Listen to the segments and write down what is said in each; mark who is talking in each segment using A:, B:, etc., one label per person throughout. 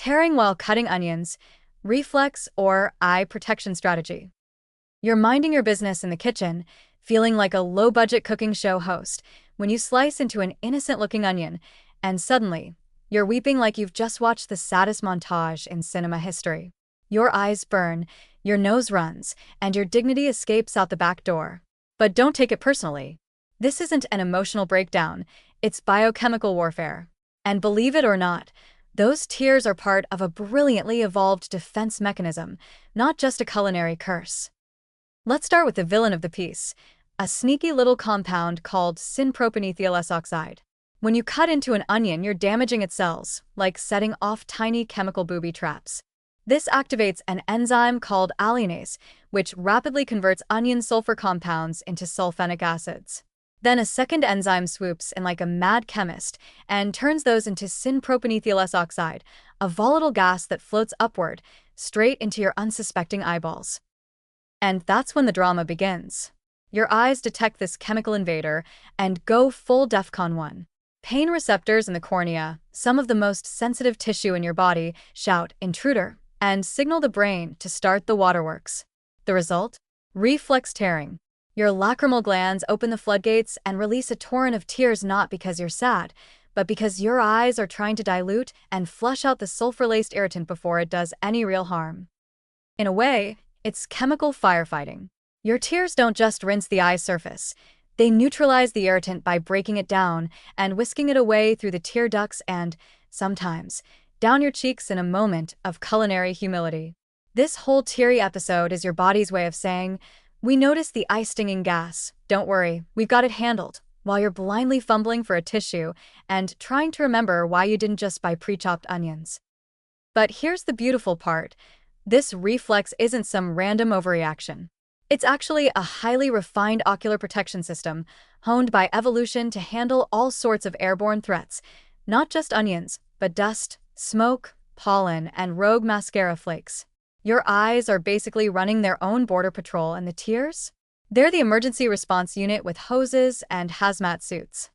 A: Tearing while cutting onions, reflex or eye protection strategy. You're minding your business in the kitchen, feeling like a low-budget cooking show host, when you slice into an innocent-looking onion, and suddenly, you're weeping like you've just watched the saddest montage in cinema history. Your eyes burn, your nose runs, and your dignity escapes out the back door. But don't take it personally. This isn't an emotional breakdown, it's biochemical warfare. And believe it or not, those tears are part of a brilliantly evolved defense mechanism, not just a culinary curse. Let's start with the villain of the piece, a sneaky little compound called synpropanethyl S oxide. When you cut into an onion, you're damaging its cells, like setting off tiny chemical booby traps. This activates an enzyme called alliinase, which rapidly converts onion sulfur compounds into sulfenic acids. Then a second enzyme swoops in like a mad chemist and turns those into synpropanethyl S oxide, a volatile gas that floats upward, straight into your unsuspecting eyeballs. And that's when the drama begins. Your eyes detect this chemical invader and go full DEFCON 1. Pain receptors in the cornea, some of the most sensitive tissue in your body, shout "intruder" and signal the brain to start the waterworks. The result? Reflex tearing. Your lacrimal glands open the floodgates and release a torrent of tears, not because you're sad, but because your eyes are trying to dilute and flush out the sulfur-laced irritant before it does any real harm. In a way, it's chemical firefighting. Your tears don't just rinse the eye's surface. They neutralize the irritant by breaking it down and whisking it away through the tear ducts and, sometimes, down your cheeks in a moment of culinary humility. This whole teary episode is your body's way of saying, "We noticed the eye-stinging gas. Don't worry, we've got it handled," while you're blindly fumbling for a tissue and trying to remember why you didn't just buy pre-chopped onions. But here's the beautiful part. This reflex isn't some random overreaction. It's actually a highly refined ocular protection system, honed by evolution to handle all sorts of airborne threats, not just onions, but dust, smoke, pollen, and rogue mascara flakes. Your eyes are basically running their own border patrol, and the tears? They're the emergency response unit with hoses and hazmat suits.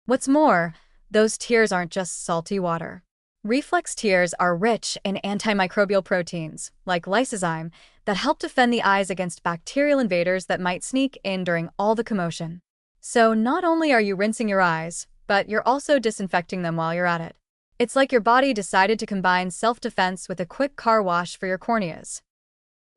A: What's more, those tears aren't just salty water. Reflex tears are rich in antimicrobial proteins, like lysozyme, that help defend the eyes against bacterial invaders that might sneak in during all the commotion. So not only are you rinsing your eyes, but you're also disinfecting them while you're at it. It's like your body decided to combine self-defense with a quick car wash for your corneas.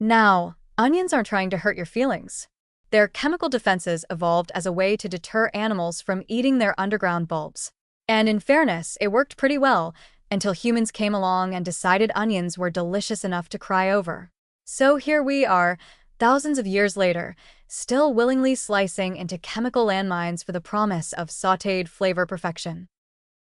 A: Now, onions aren't trying to hurt your feelings. Their chemical defenses evolved as a way to deter animals from eating their underground bulbs. And in fairness, it worked pretty well, until humans came along and decided onions were delicious enough to cry over. So here we are, thousands of years later, still willingly slicing into chemical landmines for the promise of sautéed flavor perfection.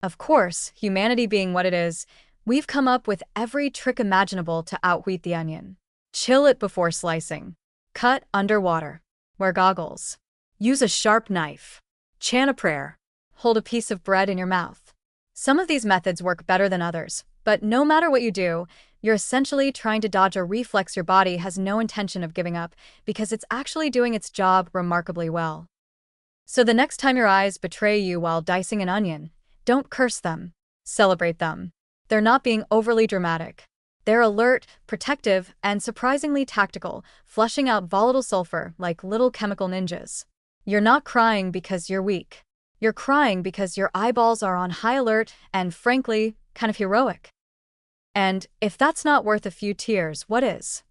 A: Of course, humanity being what it is, we've come up with every trick imaginable to outwheat the onion. Chill it before slicing. Cut underwater. Wear goggles. Use a sharp knife. Chant a prayer. Hold a piece of bread in your mouth. Some of these methods work better than others, but no matter what you do, you're essentially trying to dodge a reflex your body has no intention of giving up because it's actually doing its job remarkably well. So the next time your eyes betray you while dicing an onion, don't curse them. Celebrate them. They're not being overly dramatic. They're alert, protective, and surprisingly tactical, flushing out volatile sulfur like little chemical ninjas. You're not crying because you're weak. You're crying because your eyeballs are on high alert and, frankly, kind of heroic. And if that's not worth a few tears, what is?